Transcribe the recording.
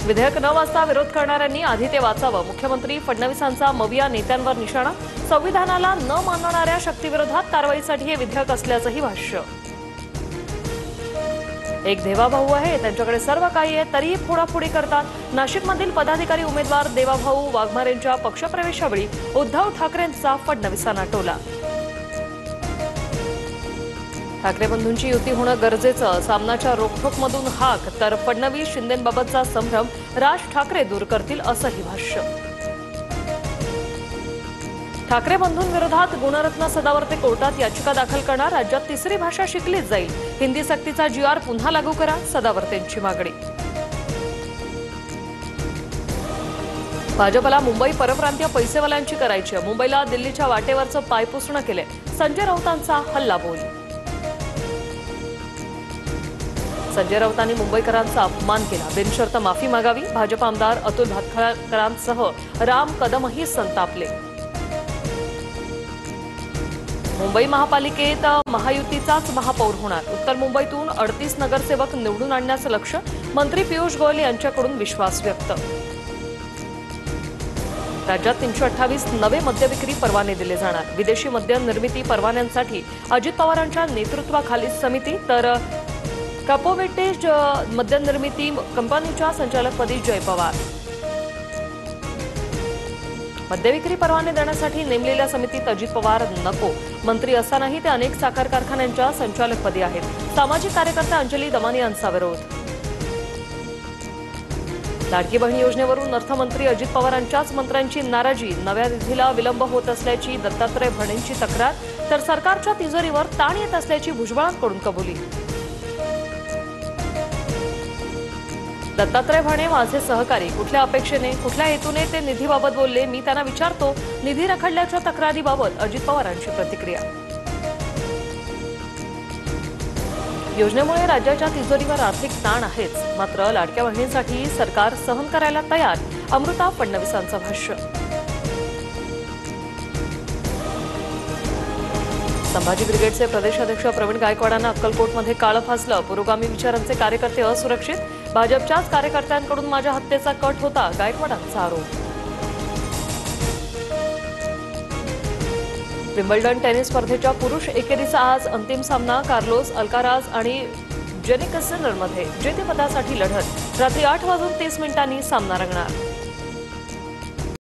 विधेयक न वाचता विरोध करणाऱ्यांनी आधी ते वाचावं। मुख्यमंत्री फडणवीसांचा मविया नेत्यांवर निशाणा। संविधानाला न मानणाऱ्या शक्तीविरोधात कारवाईसाठी हे विधेयक असल्याचंही भाष्य। एक देवाभाऊ आहे, त्यांच्याकडे सर्व काही आहे, तरीही फोडाफोडी करतात। नाशिकमधील पदाधिकारी उमेदवार देवाभाऊ वाघमारेंच्या पक्षप्रवेशावेळी उद्धव ठाकरेंचा फडणवीसांना टोला। ठाकरे बंधूंची युती होणं गरजेचं, सामनाच्या रोखठोकमधून हाक, तर फडणवीस शिंदेंबाबतचा संभ्रम राज ठाकरे दूर करतील असंही भाष्य। ठाकरे बंधूंविरोधात गुणरत्न सदावर्ते कोर्टात याचिका दाखल करणार। राज्यात तिसरी भाषा शिकलीच जाईल, हिंदी सक्तीचा GR पुन्हा लागू करा, सदावर्तेंची मागणी। भाजपला मुंबई परप्रांतीय पैसेवाल्यांची करायची, मुंबईला दिल्लीच्या वाटेवरचं पायपुसणं केलंय, संजय राऊतांचा हल्लाबोल। संजय राऊतांनी मुंबईकरांचा अपमान केला, बिनशर्त माफी मागावी। भाजप आमदार अतुल भातखळकरांसह राम कदमही संतापले। मुंबई महापालिकेत महायुतीचाच महापौर होणार, उत्तर मुंबईतून 38 नगरसेवक निवडून आणण्याचं लक्ष्य, मंत्री पियुष गोयल यांच्याकडून विश्वास व्यक्त। राज्यात 328 नवे मद्यविक्री परवाने दिले जाणार, विदेशी मद्य निर्मिती परवान्यांसाठी अजित पवारांच्या नेतृत्वाखाली समिती, तर कपोवेटेज मद्यनिर्मिती कंपनीच्या संचालकपदी जय पवार। मद्यविक्री परवाने देण्यासाठी नेमलेल्या समितीत अजित पवार नको, मंत्री असतानाही ते अनेक साखर कारखान्यांच्या संचालकपदी आहेत। सामाजिक कार्यकर्ता अंजली दमानी यांचा विरोध। लाडकी बहीण योजनेवरून अर्थमंत्री अजित पवारांच्याच मंत्र्यांची नाराजी, नव्या निधीला विलंब होत असल्याची दत्तात्रय भणेंची तक्रार, तर सरकारच्या तिजोरीवर ताण येत असल्याची भुजबळांकडून कबुली। दत्तात्रय भणे माझे सहकारी, कुठल्या अपेक्षेने कुठल्या हेतूने ते निधीबाबत बोलले, मी त्यांना विचारतो। निधी रखडल्याच्या तक्रारीबाबत अजित पवारांची प्रतिक्रिया। योजनेमुळे राज्याच्या तिजोरीवर आर्थिक ताण आहेच, मात्र लाडक्या बहिणींसाठी सरकार सहन करायला तयार, अमृता फडणवीसांचं भाष्य। संभाजी ब्रिगेडचे प्रदेशाध्यक्ष प्रवीण गायकवाडांना अक्कलकोटमध्ये काळं फासलं, पुरोगामी विचारांचे कार्यकर्ते असुरक्षित, भाजपच्याच कार्यकर्त्यांकडून माझ्या हत्येचा कट होता, गायकवाडांचा आरोप। विम्बल्डन टेनिस स्पर्धेच्या पुरुष एकेरीचा आज अंतिम सामना, कार्लोस अल्काराज आणि जेनिक सिनरमध्ये जेतेपदासाठी लढत, रात्री 8:30 सामना रंगणार।